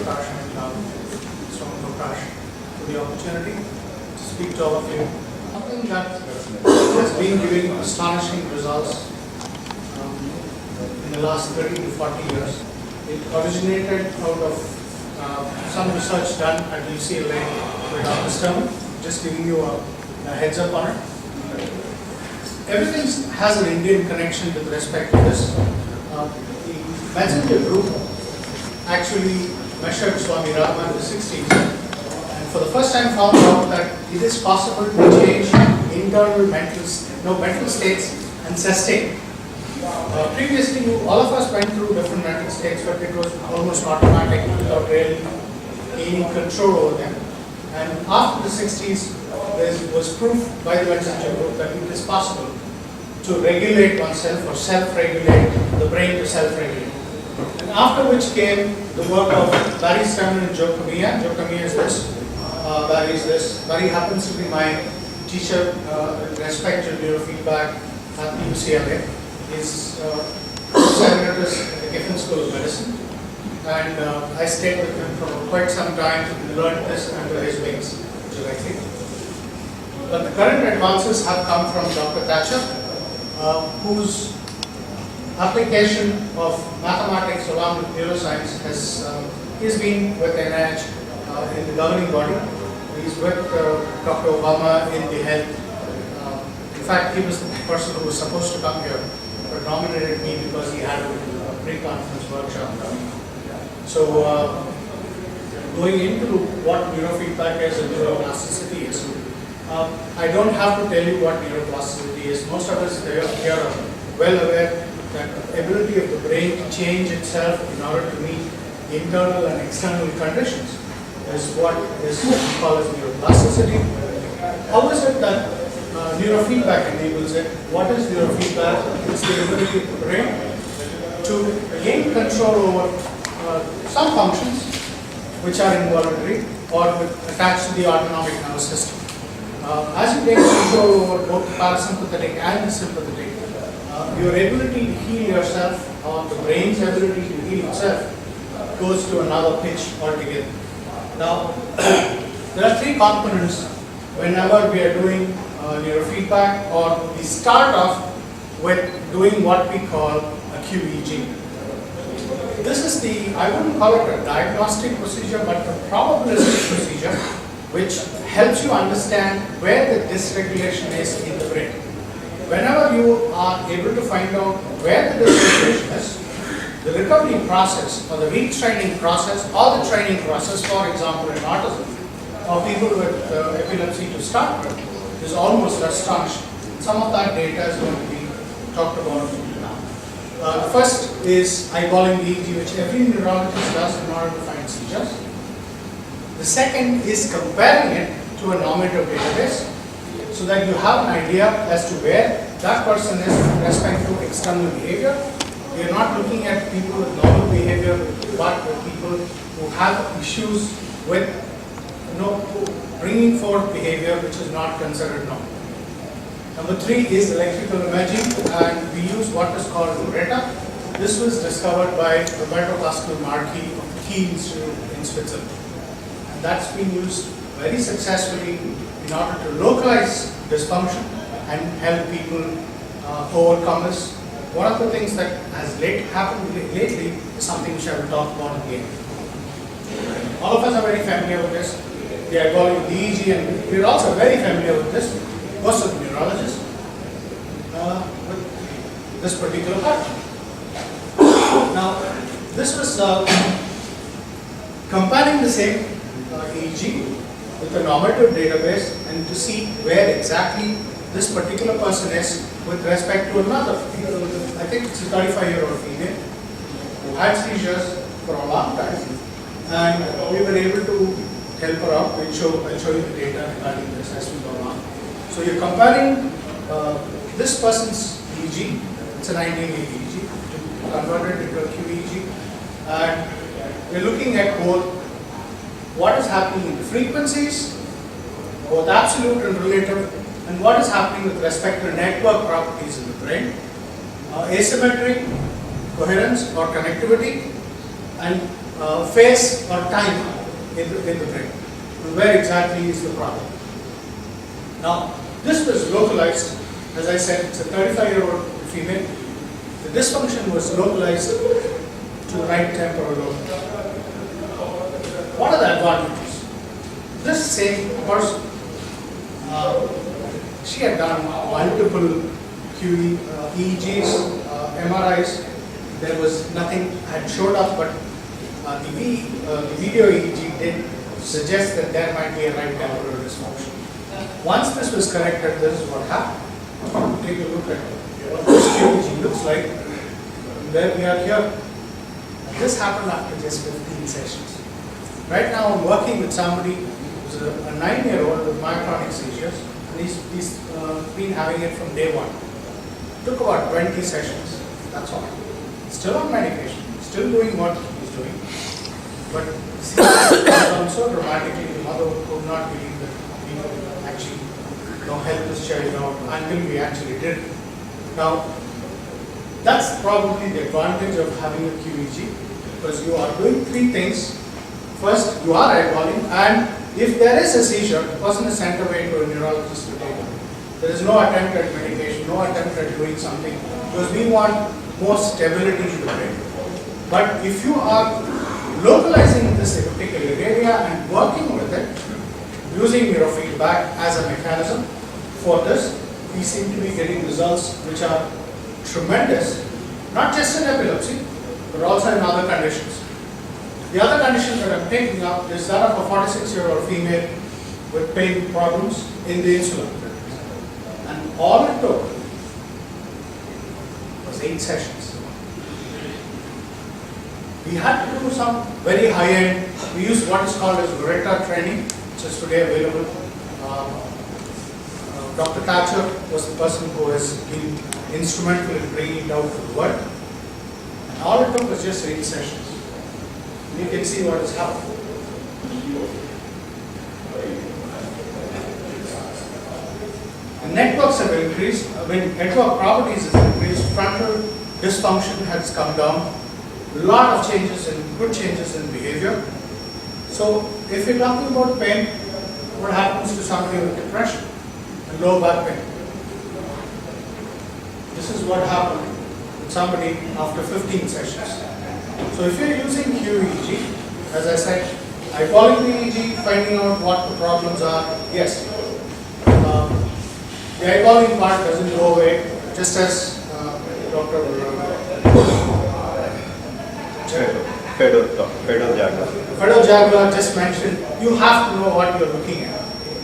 Prakash, and Swami Prakash for the opportunity to speak to all of you. Something that has been giving astonishing results in the last 30 to 40 years. It originated out of some research done at UCLA by Dr. Stern, just giving you a heads up on it. Everything has an Indian connection with respect to this. The messenger group actually measured Swami Rama in the 60s, and for the first time found out that it is possible to change internal mental states and sustain. Previously, all of us went through different mental states, but it was almost automatic without really gaining control over them. And after the 60s, there was proof by the messenger group that it is possible to regulate oneself or self-regulate the brain to self-regulate. And after which came the work of Barry Stemmer and Joe Kamiya. Joe Kamiya is this, Barry is this. Barry happens to be my teacher with respect to neurofeedback at UCLA. He's emeritus at the Giffen School of Medicine. And I stayed with him for quite some time and learned this under his wings directly. But the current advances have come from Dr. Thatcher, whose application of mathematics along with neuroscience he's been with NIH in the governing body. He's with Dr. Obama in the health. In fact, he was the person who was supposed to come here, but nominated me because he had a pre-conference workshop. So, going into what neurofeedback is and neuroplasticity is, I don't have to tell you what neuroplasticity is. Most of us here are well aware that the ability of the brain to change itself in order to meet internal and external conditions is what is called as neuroplasticity. How is it that neurofeedback enables it? What is neurofeedback? It's the ability of the brain to gain control over some functions which are involuntary or attached to the autonomic nervous system. As you gain control over both parasympathetic and the sympathetic, your ability to heal yourself, or the brain's ability to heal itself, goes to another pitch altogether. Now, there are three components whenever we are doing neurofeedback, or we start off with doing what we call a QEEG. This is I wouldn't call it a diagnostic procedure, but a probabilistic procedure which helps you understand where the dysregulation is in the brain. Whenever you are able to find out where the dysregulation is, the recovery process or the retraining process or the training process, for example in autism or people with epilepsy to start with, is almost astonishing. Some of that data is going to be talked about now. The first is eyeballing the EEG, which every neurologist does in order to find seizures. The second is comparing it to a normative database so that you have an idea as to where that person is with respect to external behavior. We are not looking at people with normal behavior, but with people who have issues with bringing forth behavior which is not considered normal. Number three is electrical imaging, and we use what is called Loretta. This was discovered by Roberto Pascal Marchi of the Key Institute in Switzerland. And that's been used very successfully in order to localize dysfunction and help people overcome this. One of the things that has happened lately is something which I will talk about again. All of us are very familiar with this. We are calling the EEG, and we are also very familiar with this, most of the neurologists, with this particular pattern. Now, this was comparing the same EEG with a normative database and to see where exactly this particular person is with respect to another. I think it's a 35-year-old female who had seizures for a long time, and we were able to help her out. I'll show you the data regarding this as we go along. So you're comparing this person's EEG, it's a 1980 EEG, converted into a QEEG, and we're looking at both what is happening in the frequencies, both absolute and relative, and what is happening with respect to network properties in the brain, asymmetry, coherence or connectivity, and phase or time in the brain. Where exactly is the problem? Now, this was localized, as I said, it's a 35-year-old female. The dysfunction was localized to the right temporal lobe. What are the advantages? This same person, she had done multiple EEGs, MRIs. There was nothing had showed up, but the video EEG did suggest that there might be a right temporal dysfunction. Once this was corrected, this is what happened. Take a look at what this EEG looks like. Where we are here. This happened after just 15 sessions. Right now, I'm working with somebody who's a 9-year-old with myoclonic seizures, and he's been having it from day one. Took about 20 sessions. That's all. Still on medication, still doing what he's doing, but seizures down so dramatically, the mother could not believe that we could actually help this child out until we actually did. Now, that's probably the advantage of having a QEEG, because you are doing three things. First, you are eyeballing, and if there is a seizure, the person is sent away to a neurologist to take it. There is no attempt at medication, no attempt at doing something, because we want more stability in the brain. But if you are localizing this particular area and working with it, using neurofeedback as a mechanism for this, we seem to be getting results which are tremendous, not just in epilepsy, but also in other conditions. The other condition that I'm taking up is that of a 46-year-old female with pain problems in the insula. And all it took was 8 sessions. We had to do some very high-end, we used what is called as Loretta training, which is today available. Dr. Thatcher was the person who has been instrumental in bringing it out to the world. And all it took was just 8 sessions. And you can see what has happened. The networks have increased, network properties have increased, frontal dysfunction has come down, a lot of changes and good changes in behavior. So if you're talking about pain, what happens to somebody with depression and low back pain? This is what happened with somebody after 15 sessions. So if you're using QEEG, as I said, eyeballing the EEG, finding out what the problems are, yes. The eyeballing part doesn't go away, just as Dr. Fedor Jagla just mentioned, you have to know what you're looking at.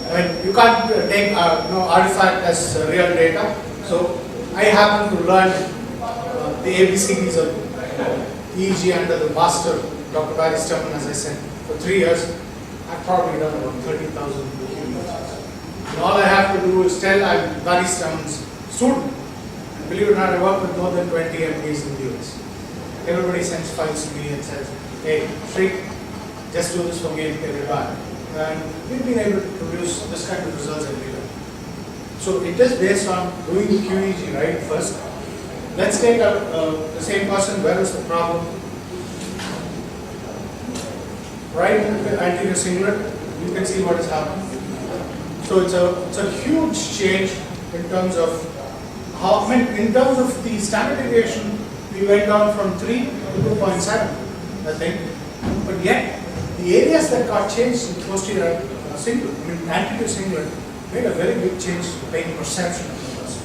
I mean, you can't take artifact as real data. So I happen to learn the ABCDs of EEG under the master, Dr. Barry Sturman, as I said, for 3 years. I've probably done about 30,000 EEGs. And all I have to do is tell I'm Barry Sturman's student. And believe it or not, I work with more than 20 MDs in the US. Everybody sends files to me and says, hey, Sri, just do this for me and get it back. And we've been able to produce this kind of results every day. So it is based on doing the QEEG right first. Let's take the same person, where is the problem? Right anterior cingulate, you can see what has happened. So it's a huge change in terms of how, in terms of the standard deviation, we went down from 3 to 2.7, I think. But yet, the areas that got changed in posterior cingulate, anterior cingulate, made a very big change to pain perception of the person.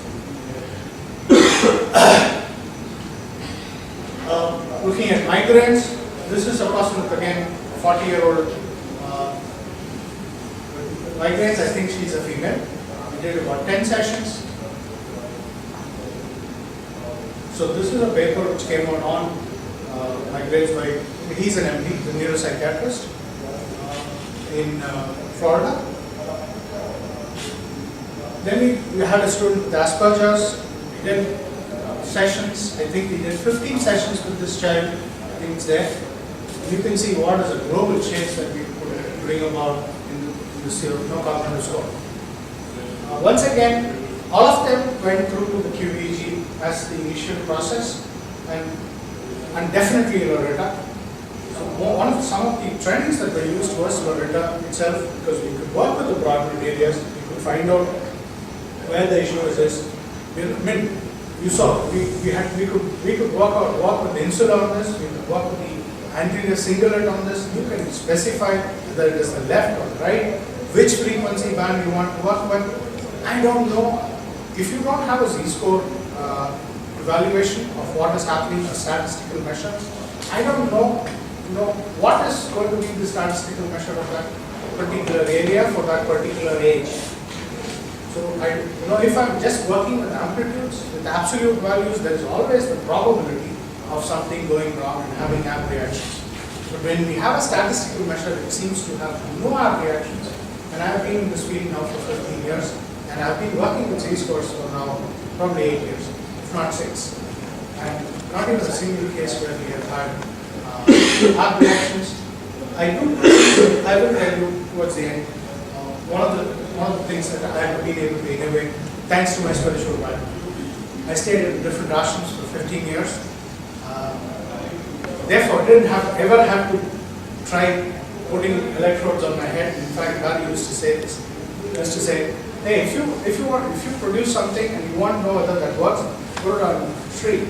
Looking at migraines, this is a person with, again, 40-year-old migraines. I think she's a female. We did about 10 sessions. So this is a paper which came out on migraines by, he's an MD, the Neuro-psychiatrist in Florida. Then we had a student with Asperger's. We did sessions. I think we did 15 sessions with this child. I think it's there. You can see what is a global change that we could bring about in this no cognitive score. Once again, all of them went through to the QEEG as the initial process, and definitely Loretta. Some of the trainings that were used was Loretta itself, because we could work with the broadband areas, we could find out where the issue is. You saw, we could work with the insula on this, we could work with the anterior cingulate on this. You can specify whether it is the left or the right, which frequency band you want to work with. I don't know. If you don't have a Z-score evaluation of what is happening, a statistical measure, I don't know what is going to be the statistical measure of that particular area for that particular age. So if I'm just working with amplitudes, with absolute values, there is always the probability of something going wrong and having amp reactions. But when we have a statistical measure, it seems to have no amp reactions. And I've been in this field now for 15 years, and I've been working with Z-scores for now probably 8 years, if not 6. And not even a single case where we have had amp reactions. I will tell you towards the end, one of the things that I have been able to innovate, thanks to my spiritual life. I stayed in different ashrams for 15 years. Therefore, I didn't ever have to try putting electrodes on my head. In fact, Gandhi used to say this. He used to say, hey, if you produce something and you want to know whether that works, put it on a tree.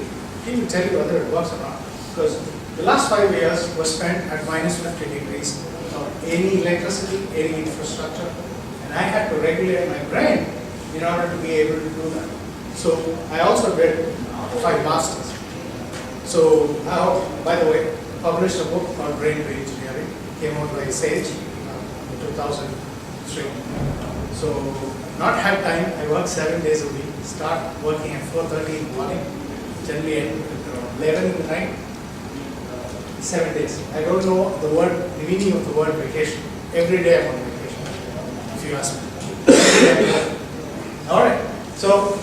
He will tell you whether it works or not. Because the last 5 years was spent at minus 50 degrees without any electricity, any infrastructure. And I had to regulate my brain in order to be able to do that. So I also did 5 masters. So by the way, published a book called Brain Re-Engineering. Came out by Sage in 2003. So not had time. I work 7 days a week. Start working at 4:30 in the morning. Generally end at around 11 in the night. 7 days. I don't know the meaning of the word vacation. Every day I'm on vacation, if you ask me. All right. So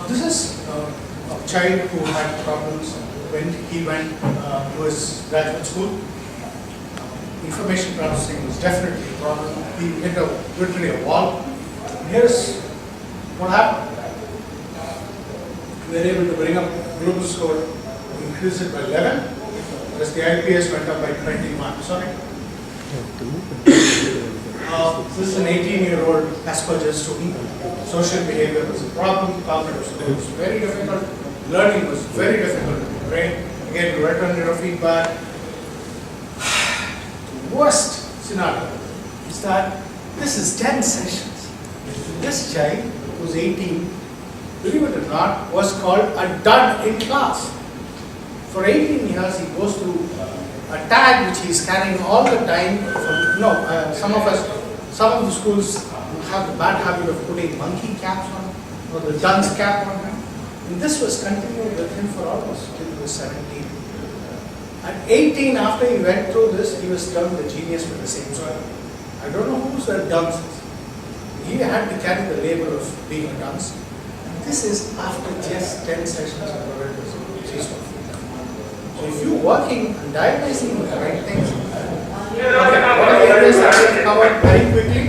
this is a child who had problems when he went to his graduate school. Information processing was definitely a problem. He hit literally a wall. And here's what happened. We were able to bring up global score, increase it by 11, whereas the IPS went up by 21. Sorry. This is an 18-year-old Asperger's student. Social behavior was a problem. Cognitive score was very difficult. Learning was very difficult in the brain. Again, return neurofeedback. The worst scenario is that this is 10 sessions. This child, who's 18, believe it or not, was called a dud in class. For 18 years, he goes through a tag which he is carrying all the time. Some of the schools have the bad habit of putting monkey caps on, or the dunce cap on him. And this was continued with him for almost till he was 17. At 18, after he went through this, he was termed a genius with the same soil. I don't know who's the dunce. He had to carry the label of being a dunce. And this is after just 10 sessions of Loretta's Z-score. So if you're working and diagnosing the right things, what are the areas that we have covered very quickly?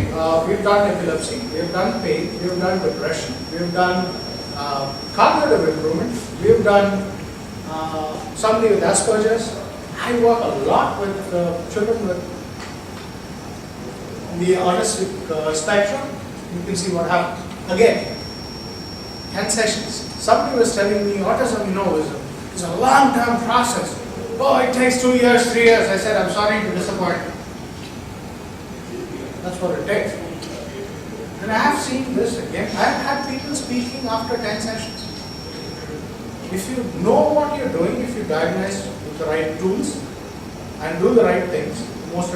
We've done epilepsy, we've done pain, we've done depression, we've done cognitive improvement, we've done somebody with Asperger's. I work a lot with children with the autistic spectrum. You can see what happens. Again, 10 sessions. Somebody was telling me autism, is a long-term process. Oh, it takes 2 years, 3 years. I said, I'm sorry to disappoint. That's what it takes. And I have seen this again. I've had people speaking after 10 sessions. If you know what you're doing, if you diagnose with the right tools and do the right things, most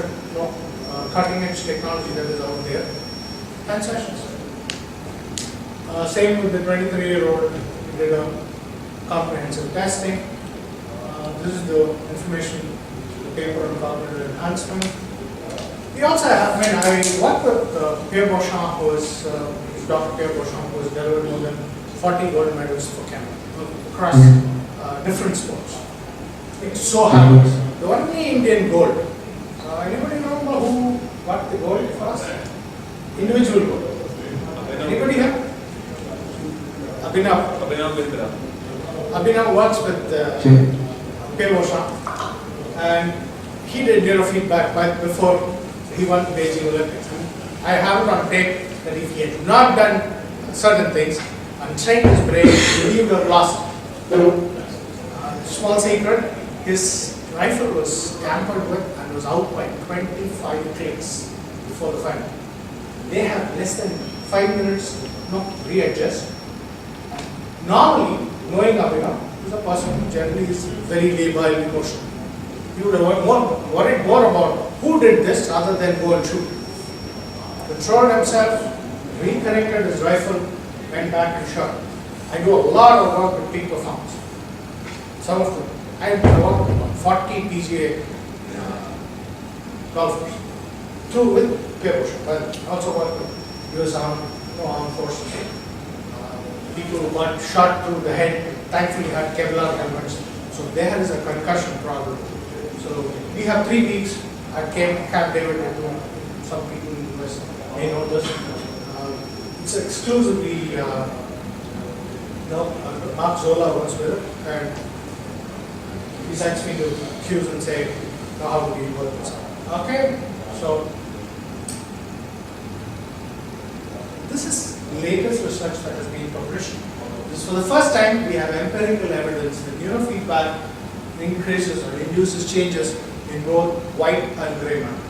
cutting-edge technology that is out there, 10 sessions. Same with the 23-year-old. We did a comprehensive testing. This is the information, the paper on cognitive enhancement. We also have, I worked with Pierre Beauchamp, who is Dr. Pierre Beauchamp, who has delivered more than 40 gold medals for Canada across different sports. It so happens the only Indian gold. Anybody remember who got the gold for us? Individual gold. Anybody here? Abhinav works with Pierre Beauchamp, and he did neurofeedback right before he won the Beijing Olympics. I have it on tape that if he had not done certain things and trained his brain, he would have lost. Small secret, his rifle was tampered with and was out by 25 clicks before the final. They have less than 5 minutes to readjust. Normally, knowing Abhinav is a person who generally is very labile emotional. He would have worried more about who did this rather than go and shoot. Controlled himself, reconnected his rifle, went back and shot. I do a lot of work with peak performance. Some of them. I work with 40 PGA golfers. Two with paper shot, but also work with US Armed Forces. People who got shot through the head, thankfully had Kevlar helmets. So there is a concussion problem. So we have 3 weeks at Camp David. Some people in the US may know this. It's exclusively Mark Zola works with it, and he sends me to cues and say, how do we work this out? Okay, so this is the latest research that has been published. This is for the first time we have empirical evidence that neurofeedback increases or induces changes in both white and gray matter.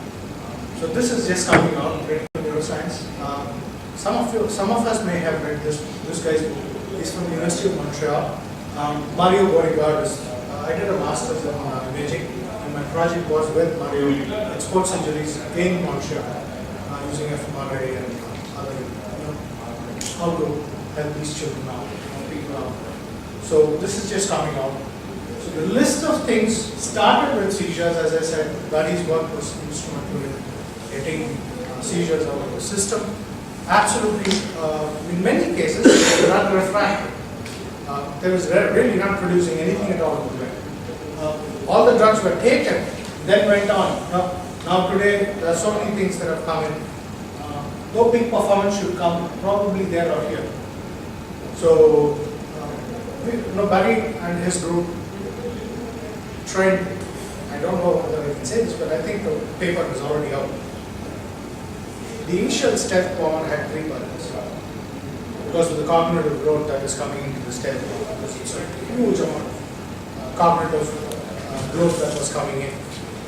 So this is just coming out in Neuroscience. Some of us may have read this guy's book. He's from the University of Montreal. Mario Beauregard is, I did a master's in imaging, and my project was with Mario in sports injuries in Montreal, using fMRI and other, how to help these children now, people out. So this is just coming out. So the list of things started with seizures, as I said. Buddy's work was instrumental in getting seizures out of the system. Absolutely, in many cases, they're not refractory. There was really not producing anything at all in the brain. All the drugs were taken, then went on. Now today, there are so many things that have come in. No peak performance should come probably there or here. So, Buddy and his group trained, I don't know whether I can say this, but I think the paper is already out. The initial stealth bomber had 3 buttons because of the cognitive growth that is coming into the stealth bomber. It's a huge amount of cognitive growth that was coming in.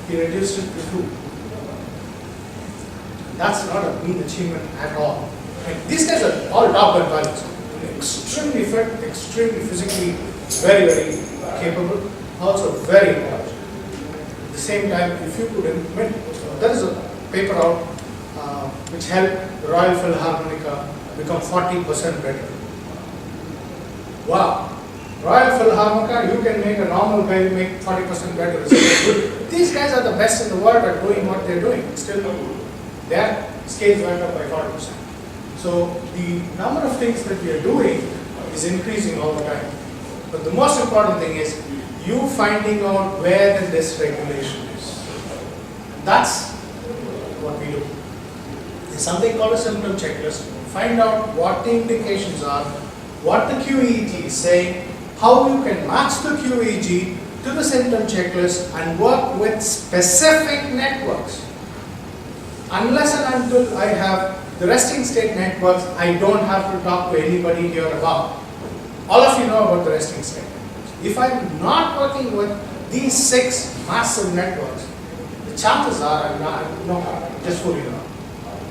He reduced it to 2. That's not a mean achievement at all. And these guys are all top gun pilots. Extremely fit, extremely physically, very, very capable, also very intelligent. At the same time, if you could implement, there is a paper out which helped the Royal Philharmonica become 40% better. Wow! Royal Philharmonica, you can make a normal guy make 40% better. These guys are the best in the world at doing what they're doing. Still, their scales went up by 40%. So the number of things that we are doing is increasing all the time. But the most important thing is you finding out where the dysregulation is. That's what we do. There's something called a symptom checklist. Find out what the indications are, what the QEEG is saying, how you can match the QEEG to the symptom checklist and work with specific networks. Unless and until I have the resting state networks, I don't have to talk to anybody here about. All of you know about the resting state networks. If I'm not working with these 6 massive networks, the chances are I'm not, just fooling around.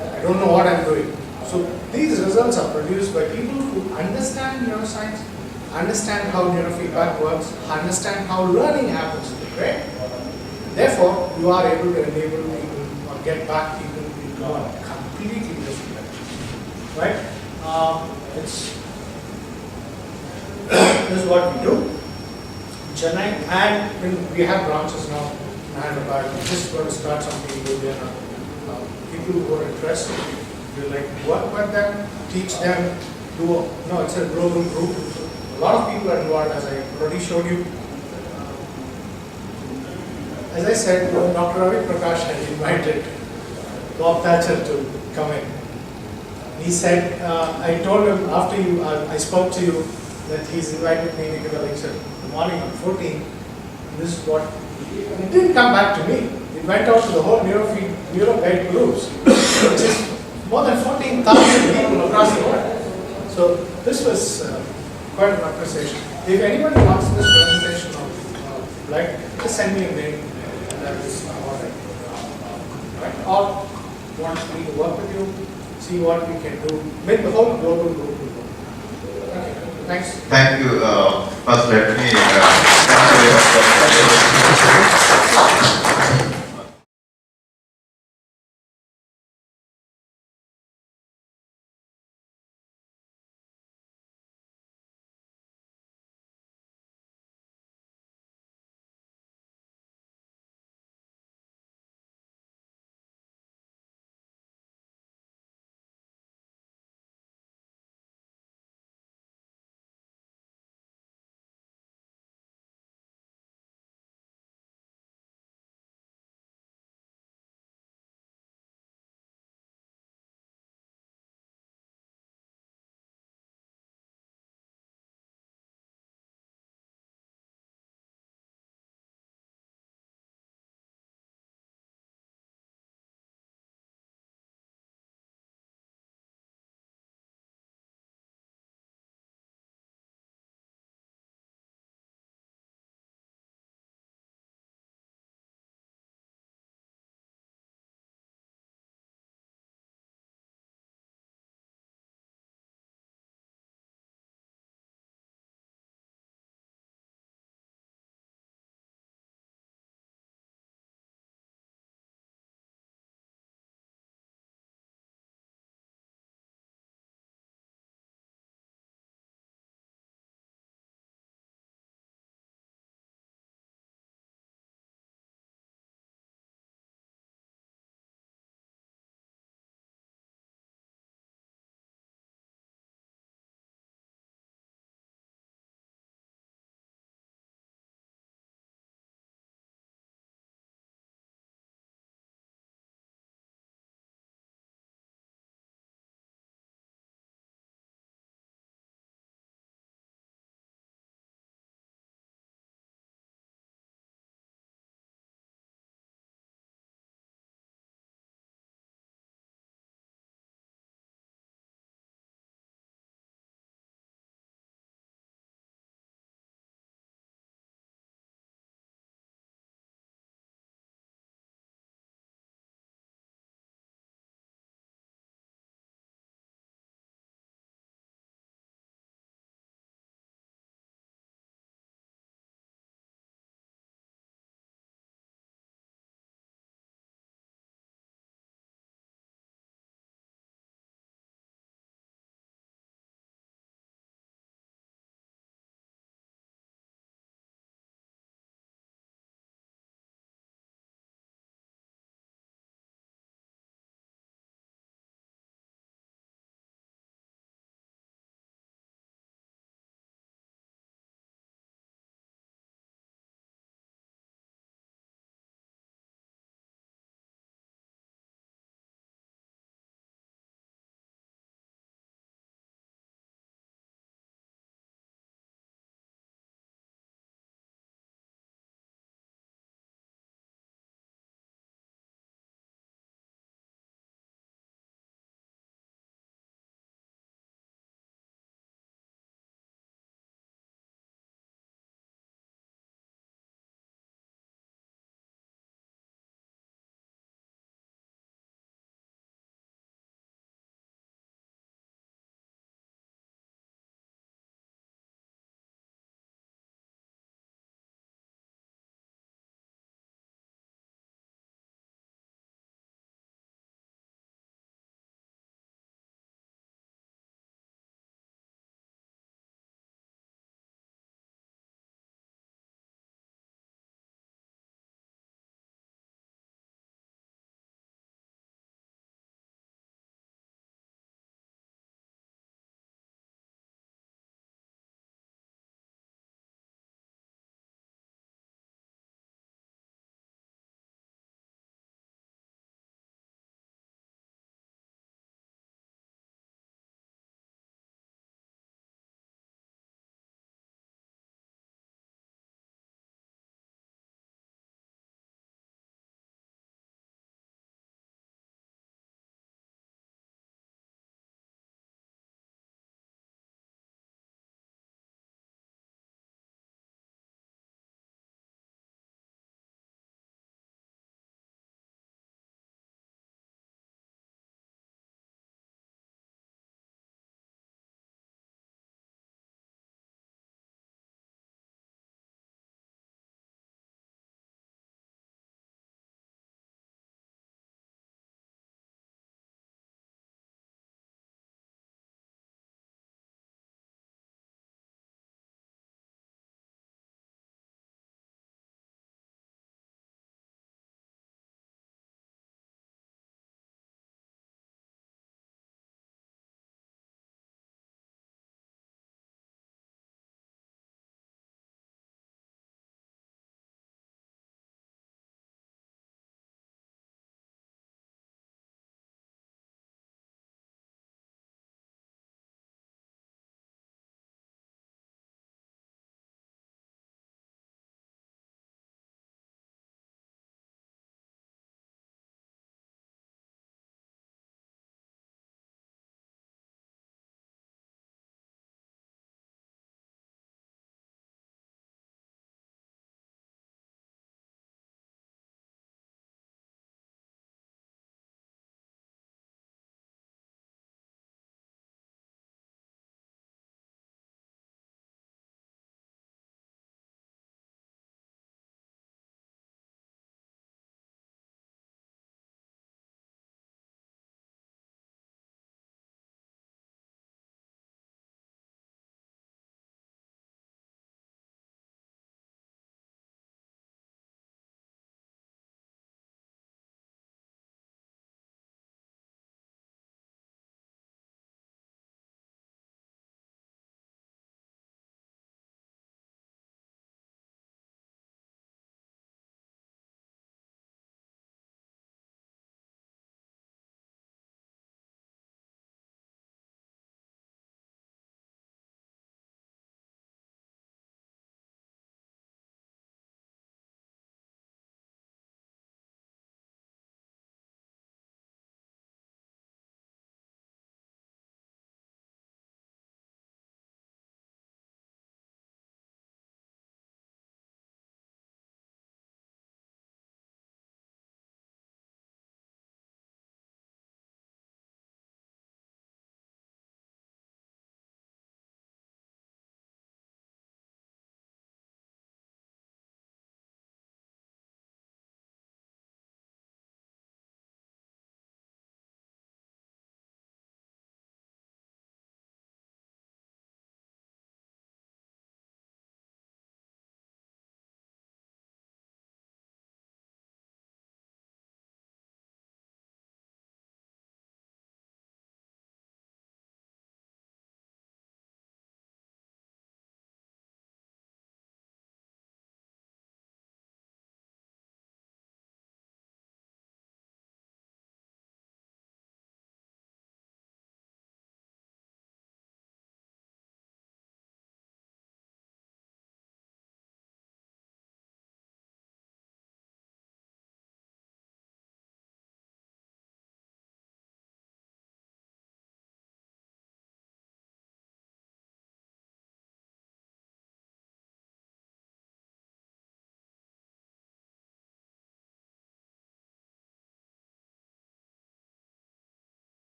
I don't know what I'm doing. So these results are produced by people who understand neuroscience, understand how neurofeedback works, understand how learning happens in the brain. Therefore, you are able to enable people or get back people into a completely different direction. Right? This is what we do. Chennai, and when we have branches now in Hyderabad, we're just going to start something good there. People who are interested, we like work with them, teach them, it's a global group. A lot of people are involved, as I already showed you. As I said, Dr. Ravi Prakash had invited Bob Thatcher to come in. He said, I told him after I spoke to you that he's invited me to give a lecture in the morning on 14th. This is what And it didn't come back to me. It went out to the whole neuro-guide groups, which is more than 14,000 people across the world. So this was quite an appreciation. If anybody wants this presentation of just send me a mail and I will support it. Right? Or want me to work with you, see what we can do, make the whole global group. Okay, thanks. Thank you. First, let me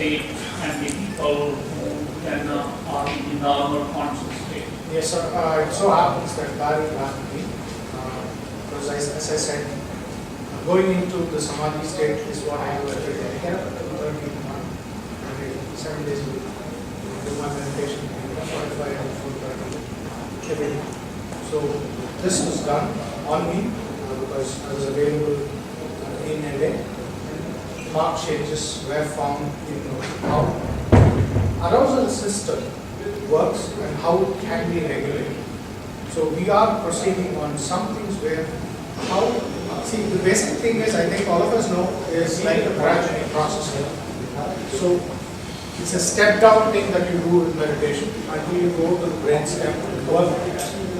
state and the people who then are in the normal conscious state? Yes, sir. It so happens that Barry rapidly, because as I said, going into the samadhi state is what I do every day. I get up at 2:30 in the morning, every day, 7 days a week. Do my meditation, 45 and 4:30 every day. So this was done on me because I was available in a day. Mark changes were found in how arousal system works and how it can be regulated. So we are proceeding on some things where how, see the basic thing is, I think all of us know, is like a graduating process here. So it's a step down thing that you do in meditation until you go to the brain stem, work,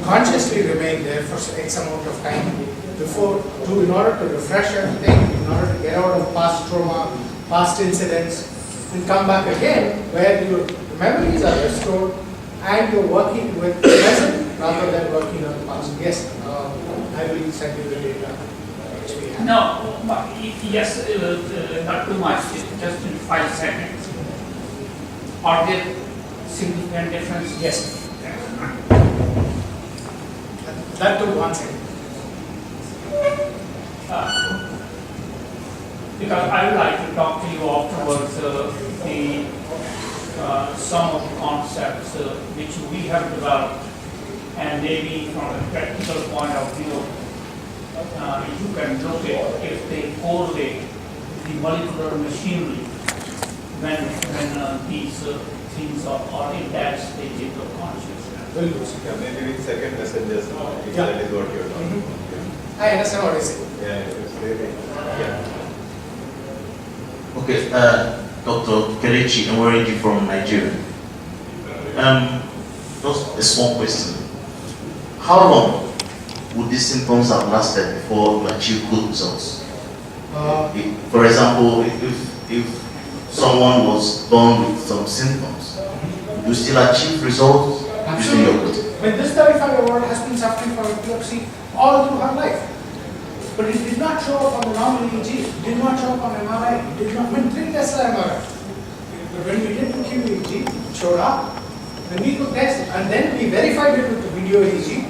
consciously remain there for X amount of time before, in order to refresh everything, in order to get out of past trauma, past incidents, and come back again where your memories are restored and you're working with the present rather than working on the past. Yes, I will send you the data which we have. No, but yes, not too much, just in 5 seconds. Are there significant differences? Yes. That took 1 second. Because I would like to talk to you afterwards, some of the concepts which we have developed, and maybe from a practical point of view, you can look at if they correlate the molecular machinery when these things are in that stage of consciousness. Yeah, maybe with second messengers, if that is what you're talking about. I understand what you say. Yeah, it's really, yeah. Okay, Dr. Kelechi Nwereji from Nigeria. Just a small question. How long would these symptoms have lasted before you achieve good results? For example, if someone was born with some symptoms, you still achieve results using your good? When this 35-year-old has been suffering from epilepsy all through her life, but it did not show up on the normal EEG, it did not show up on MRI, it did not, when 3 tests are MRI. But when we did the QEEG, it showed up. When we took tests and then we verified it with the video EEG,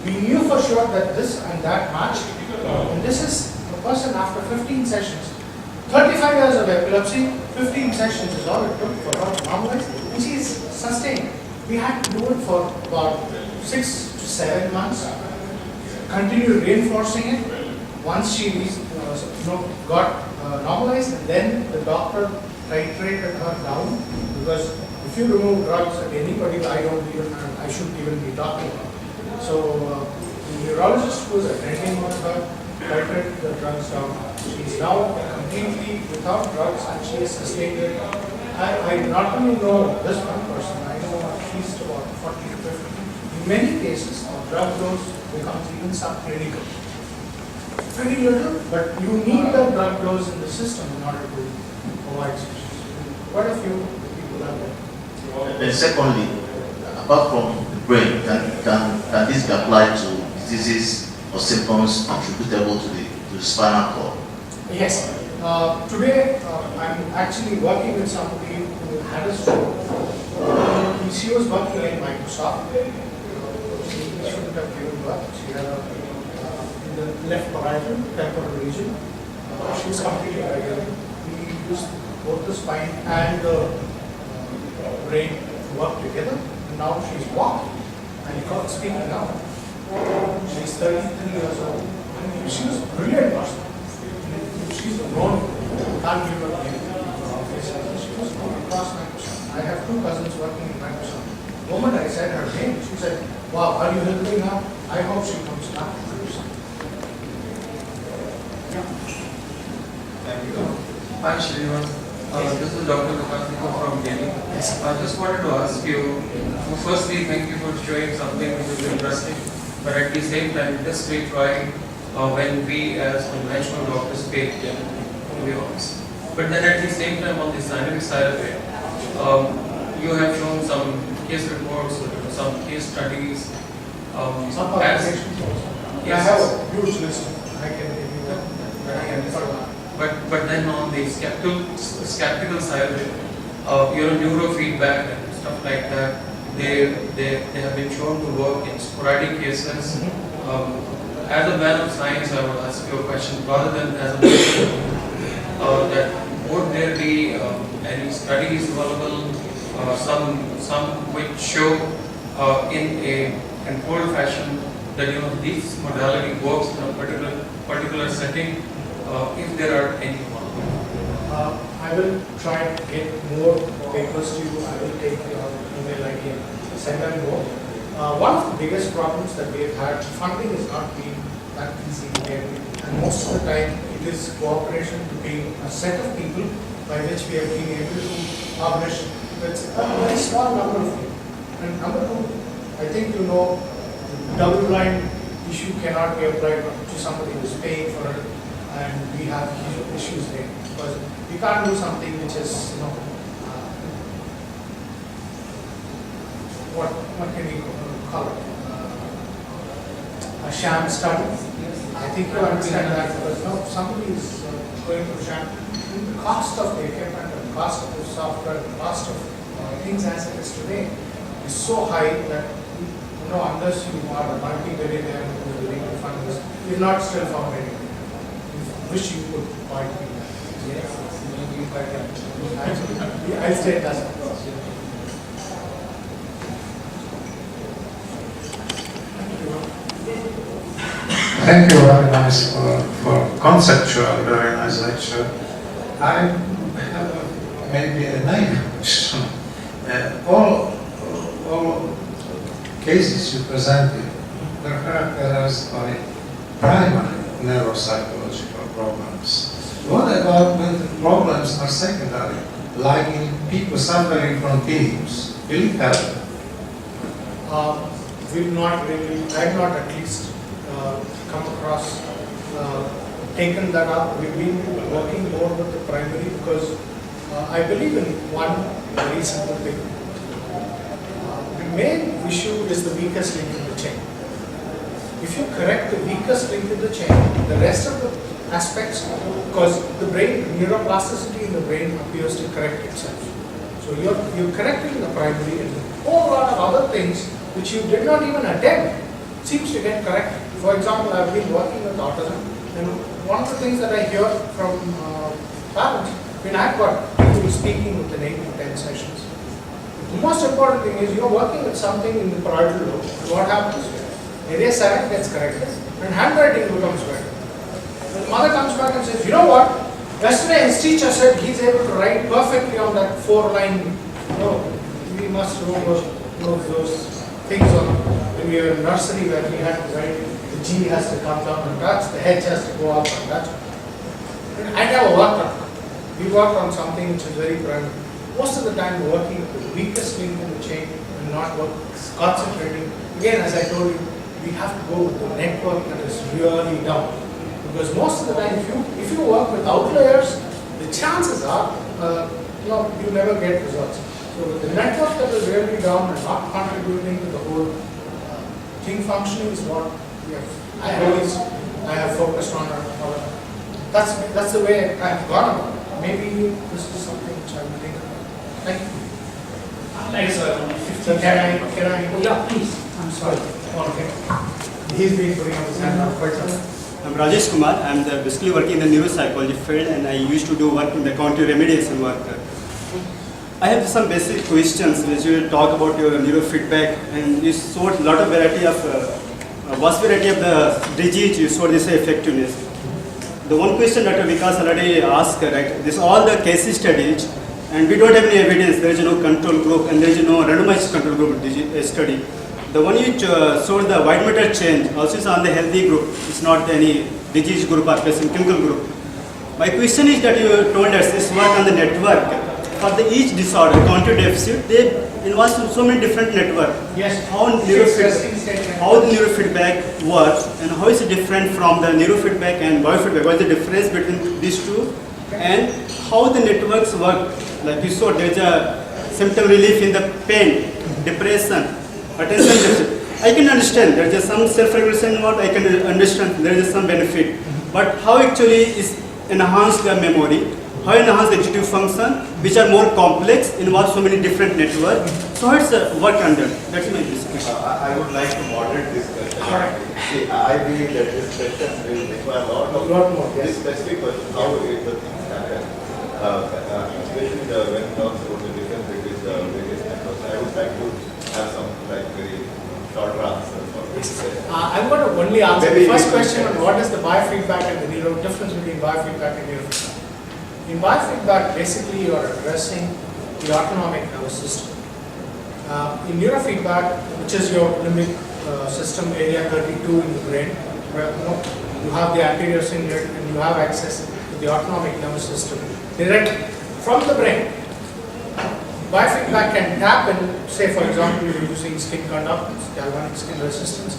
we knew for sure that this and that matched. And this is a person after 15 sessions. 35 years of epilepsy, 15 sessions is all it took for her to normalize, and she is sustained. We had to do it for about 6 to 7 months, continue reinforcing it. Once she got normalized, and then the doctor titrated her down, because if you remove drugs at anybody, I shouldn't even be talking about. So the neurologist who was attending on her titrated the drugs down. She is now completely without drugs and she is sustained it. I not only know this one person, I know at least about 40 to 50. In many cases, the drug dose becomes even subclinical. Very little, but you need the drug dose in the system in order to avoid seizures. Quite a few people have that. And secondly, apart from the brain, can this be applied to diseases or symptoms attributable to the spinal cord? Yes. Today, I'm actually working with somebody who had a stroke. She was working in Microsoft. She shouldn't have given birth. She had in the left parietal temporal region. She was completely regular. We used both the spine and the brain to work together. And now she's walking and speaking now. She's 33 years old. And she was a brilliant person. She's known, can't give her name. She was known across Microsoft. I have 2 cousins working in Microsoft. The moment I said her name, she said, "Wow, are you helping her? I hope she comes back to Microsoft." Thank you. Hi Shrivan, this is Dr. Lukasniko from Delhi. Yes. I just wanted to ask you, firstly thank you for showing something which is interesting, but at the same time it is very trying when we as conventional doctors pay attention, to be honest. But then at the same time on the scientific side of it, you have shown some case reports, some case studies. Some publications also. Yes. I have a huge list. I can give you that. But then on the skeptical side of it, neurofeedback and stuff like that, they have been shown to work in sporadic cases. As a man of science, I will ask you a question rather than as a medical, that would there be any studies available, some which show in a controlled fashion that this modality works in a particular setting, if there are any available? I will try and get more papers to you. I will take your email ID and send them more. One of the biggest problems that we have had, funding has not been that easy to get, and most of the time it is cooperation between a set of people by which we have been able to publish with a very small number of people. And number two, I think the double-blind issue cannot be applied to somebody who is paying for it, and we have issues there because we can't do something which is what can we call it, a sham study. I think you understand that because somebody is going to sham. The cost of the equipment, the cost of the software, the cost of things as it is today is so high that unless you are a multi-billionaire who is willing to fund this, you have not still found anything. I wish you could point me that. Yes, maybe if I can. I'll say that. Thank you very much for conceptual, very nice lecture. I have maybe a naive question. All cases you presented are characterized by primary neuropsychological problems. What about when the problems are secondary, like in people suffering from tinnitus? Will it help? We've not really, I've not at least come across, taken that up. We've been working more with the primary because I believe in one very simple thing. The main issue is the weakest link in the chain. If you correct the weakest link in the chain, the rest of the aspects, because the brain, neuroplasticity in the brain appears to correct itself. So you're correcting the primary and a whole lot of other things which you did not even attempt seems to get corrected. For example, I've been working with autism, and one of the things that I hear from parents, when I've got people speaking within 8 to 10 sessions, the most important thing is you're working with something in the parietal lobe, and what happens? Area 7 gets corrected, and handwriting becomes better. And the mother comes back and says, you know what? Yesterday his teacher said he's able to write perfectly on that 4-line. We must remember those things on when we were in nursery where we had to write, the G has to come down and touch, the H has to go up and touch. And I never worked on it. We worked on something which is very primary. Most of the time working with the weakest link in the chain and not concentrating. Again, as I told you, we have to go with the network that is really down. Because most of the time, if you work with outliers, the chances are you never get results. So with the network that is really down and not contributing to the whole thing functioning is what we have. I have focused on. That's the way I have gone about it. Maybe this is something which I will think about. Thank you. Thanks, sir. So can I? Yeah, please. I'm sorry. Okay. He's been putting up his hand now quite some time. I'm Rajesh Kumar. I'm basically working in the neuropsychology field, and I used to do work in the county remediation work. I have some basic questions which you will talk about your neurofeedback, and you showed a lot of variety of vast variety of the disease. You showed this effectiveness. The one question Dr. Vikas already asked, right? This all the case studies, and we don't have any evidence. There is no control group, and there is no randomized control group study. The one you showed the white matter change also is on the healthy group. It's not any disease group or patient chemical group. My question is that you told us this work on the network. For each disorder, cognitive deficit, they involve so many different networks. Yes. How the neurofeedback works and how is it different from the neurofeedback and biofeedback? What is the difference between these two? And how the networks work? Like you saw, there is a symptom relief in the pain, depression, attention deficit. I can understand there is some self-regulation involved. I can understand there is some benefit. But how actually is enhance the memory? how enhance executive function, which are more complex, involve so many different networks. So how it's work under? That's my basic question. I would like to moderate this question. See, I believe that this question will require a lot more. This specific question, how the things happen, especially when it comes to the difference between the various networks. I would like to have some very shorter answers for this. I'm going to only answer the first question on what is the biofeedback and the difference between biofeedback and neurofeedback. In biofeedback, basically you are addressing the autonomic nervous system. In neurofeedback, which is your limbic system, area 32 in the brain, where you have the anterior cingulate and you have access to the autonomic nervous system directly from the brain. Biofeedback can happen, say for example, you're using skin conductance, galvanic skin resistance.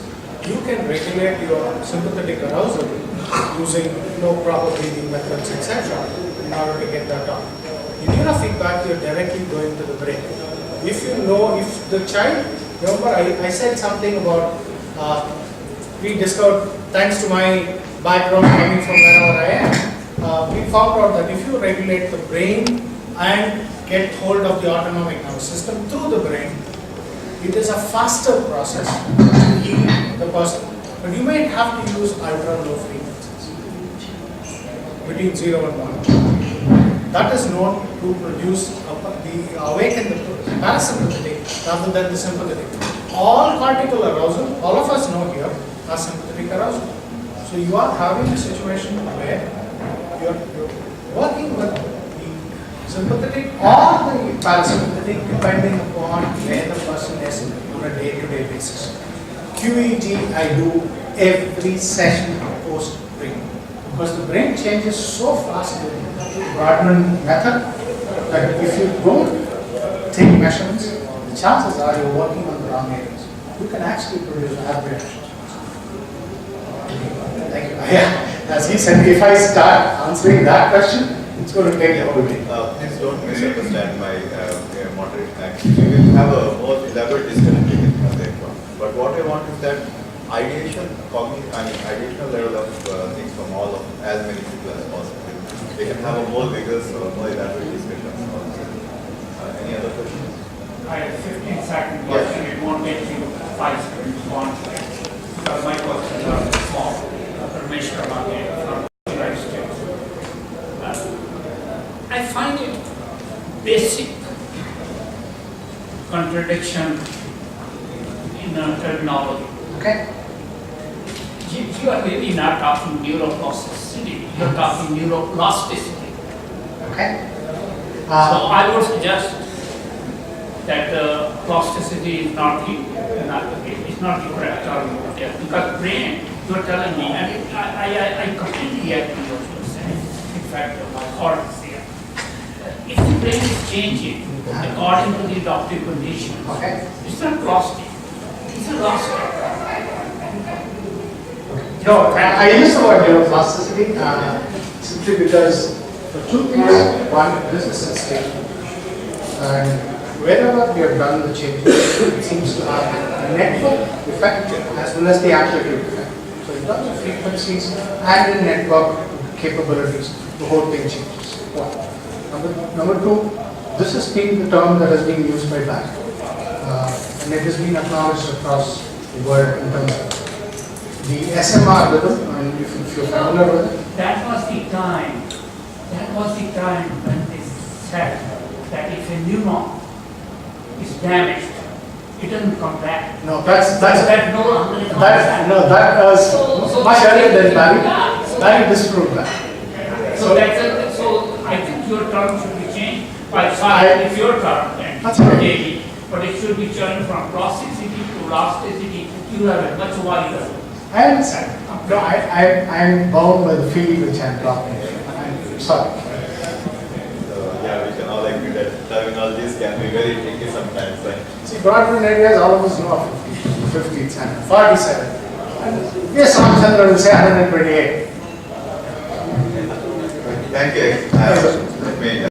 You can regulate your sympathetic arousal using proper breathing methods, etc. in order to get that done. In neurofeedback, you're directly going to the brain. If you know, if the child, remember I said something about, we discovered, thanks to my background coming from wherever I am, we found out that if you regulate the brain and get hold of the autonomic nervous system through the brain, it is a faster process to heal the person. But you might have to use ultra low frequencies between 0 and 1. That is known to produce awaken the parasympathetic rather than the sympathetic. All cortical arousal, all of us know here, are sympathetic arousal. So you are having a situation where you're working with the sympathetic or the parasympathetic depending upon where the person is on a day-to-day basis. QEG I do every session post-brain because the brain changes so fast with the Brodmann method that if you don't take measurements, the chances are you're working on the wrong areas. You can actually produce aberrations. Thank you. Yeah, as he said, if I start answering that question, it's going to take a whole day. Please don't misunderstand my moderation. Actually, we will have a more elaborate discussion later. But what I want is that ideational level of things from all of as many people as possible. They can have a more vigorous or more elaborate discussion. Any other questions? I have 15-second question. It won't take you 5 seconds to answer. Because my questions are small. Permission from the United States. I find it basic contradiction in terminology. Okay. You are really not talking neuroplasticity, you are talking neuroplasticity. Okay. So I would suggest that plasticity is not the correct term because brain, you are telling me, and I completely agree with what you are saying. In fact, my heart is here. If the brain is changing according to the adoptive condition, Okay. it's not plastic, it's elastic. No, I use the word neuroplasticity simply because for two things. One, this is sensitive. And wherever we have done the changes, it seems to have a network effect as well as the amplitude effect. So in terms of frequencies and in network capabilities, the whole thing changes. One. Number two, this has been the term that has been used by Black. And it has been acknowledged across the world in terms of the SMR rhythm, and if you're familiar with it. That was the time when they said that if a neuron is damaged, it doesn't come back. No, that no longer comes back. that was So much earlier than Barry. Yeah. Barry disproved that. So I think your term should be changed by if your term and That's right. daily, but it should be changed from plasticity to elasticity. You have a much wider. I understand. No, I'm bound by the field which I'm talking. I'm sorry. Yeah, we can all agree that terminologies can be very tricky sometimes. See, Brodmann areas, all of us know of 50, 47. And yes, Ramchandra will say 128. Thank you. Let me